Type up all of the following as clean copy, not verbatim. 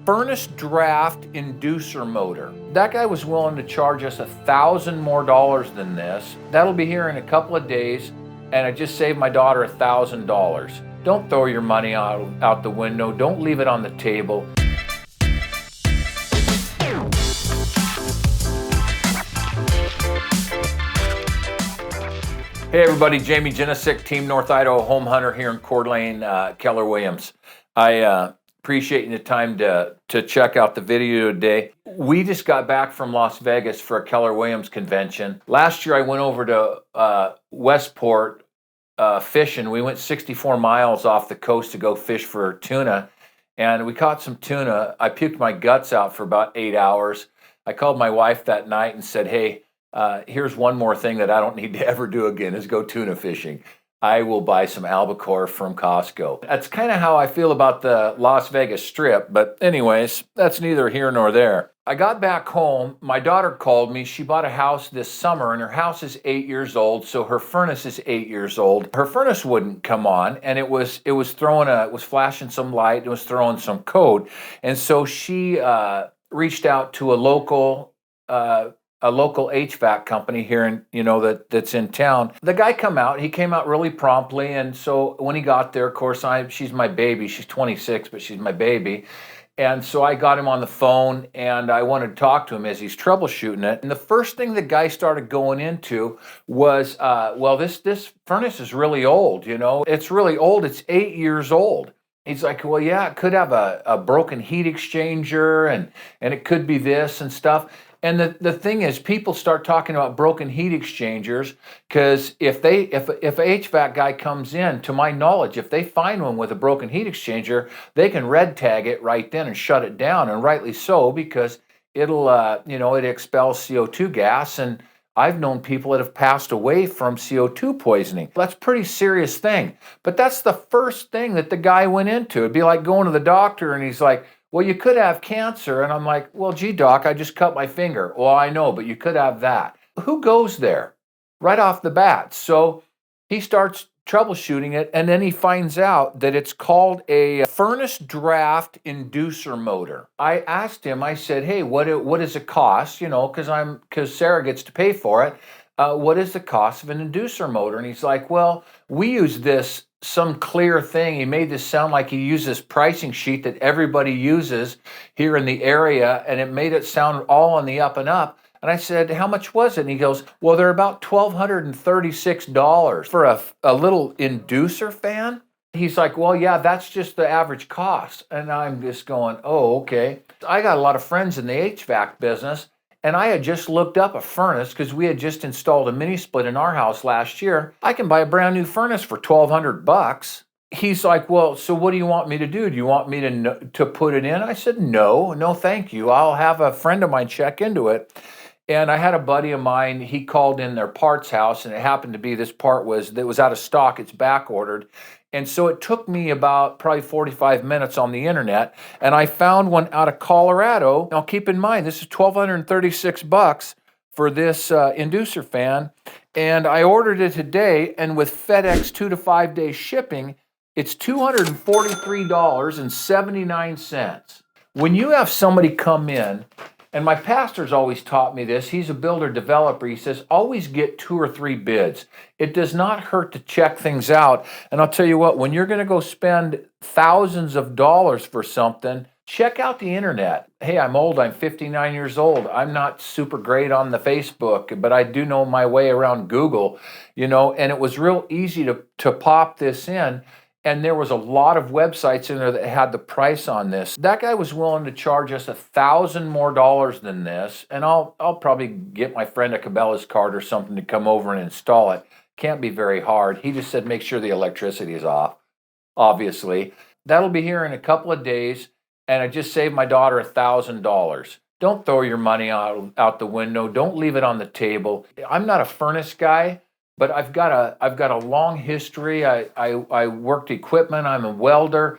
furnace draft inducer motor. That guy was willing to charge us $1,000 more than this. That'll be here in a couple of days, and I just saved my daughter $1,000. Don't throw your money out the window. Don't leave it on the table. Hey everybody, Jamie Jenisic, Team North Idaho Home Hunter here in Coeur d'Alene, Keller Williams. I appreciate the time to check out the video today. We just got back from Las Vegas for a Keller Williams convention. Last year I went over to Westport fishing. We went 64 miles off the coast to go fish for tuna, and we caught some tuna. I puked my guts out for about 8 hours. I called my wife that night and said, hey, here's one more thing that I don't need to ever do again is go tuna fishing. I will buy some albacore from Costco. That's kind of how I feel about the Las Vegas Strip, but anyways, that's neither here nor there. I got back home, my daughter called me. She bought a house this summer and her house is 8 years old, so her furnace is 8 years old. Her furnace wouldn't come on, and it was flashing some light, it was throwing some code. And so she reached out to a local HVAC company here that's in town. The guy he came out really promptly, and so when he got there, of course, she's my baby. She's 26, but she's my baby. And so I got him on the phone and I wanted to talk to him as he's troubleshooting it. And the first thing the guy started going into was, well, this furnace is really old, It's really old, it's 8 years old. He's like, well, yeah, it could have a broken heat exchanger and it could be this and stuff. And the thing is, people start talking about broken heat exchangers because if a HVAC guy comes in, to my knowledge, if they find one with a broken heat exchanger, they can red tag it right then and shut it down, and rightly so, because it'll it expels CO2 gas, and I've known people that have passed away from CO2 poisoning. That's a pretty serious thing. But that's the first thing that the guy went into. It'd be like going to the doctor and he's like, well, you could have cancer. And I'm like, well, gee, doc, I just cut my finger. Well, I know, but you could have that. Who goes there right off the bat? So he starts troubleshooting it, and then he finds out that it's called a furnace draft inducer motor. I asked him, I said, hey, what does it cost? Because Sarah gets to pay for it. What is the cost of an inducer motor? And he's like, well, we use some clear thing. He made this sound like he used this pricing sheet that everybody uses here in the area, and it made it sound all on the up and up. And I said, how much was it? And he goes, well, they're about $1,236 for a little inducer fan. He's like, well, yeah, that's just the average cost. And I'm just going, oh, okay. I got a lot of friends in the HVAC business, and I had just looked up a furnace because we had just installed a mini split in our house last year. I can buy a brand new furnace for $1,200. He's like, well, so what do you want me to do? Do you want me to put it in? I said, no, thank you. I'll have a friend of mine check into it. And I had a buddy of mine, he called in their parts house, and it happened to be this part that was out of stock, it's back ordered. And so it took me about probably 45 minutes on the internet, and I found one out of Colorado. Now keep in mind, this is $1,236 for this inducer fan, and I ordered it today, and with FedEx 2 to 5 day shipping, it's $243.79. When you have somebody come in, and my pastor's always taught me this, he's a builder developer, he says, always get 2 or 3 bids. It does not hurt to check things out. And I'll tell you what, when you're going to go spend thousands of dollars for something, check out the internet. Hey, I'm old, I'm 59 years old. I'm not super great on the Facebook, but I do know my way around Google, and it was real easy to pop this in. And there was a lot of websites in there that had the price on this. That guy was willing to charge us $1,000 more than this. And I'll probably get my friend a Cabela's card or something to come over and install it. Can't be very hard. He just said, make sure the electricity is off, obviously. That'll be here in a couple of days. And I just saved my daughter $1,000. Don't throw your money out the window. Don't leave it on the table. I'm not a furnace guy, but I've got a long history. I worked equipment. I'm a welder.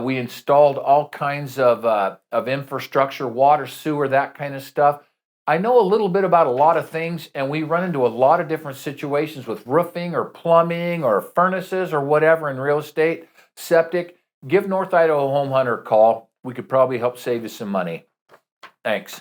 We installed all kinds of infrastructure, water, sewer, that kind of stuff. I know a little bit about a lot of things, and we run into a lot of different situations with roofing or plumbing or furnaces or whatever in real estate, septic. Give North Idaho Home Hunter a call. we could probably help save you some money. Thanks.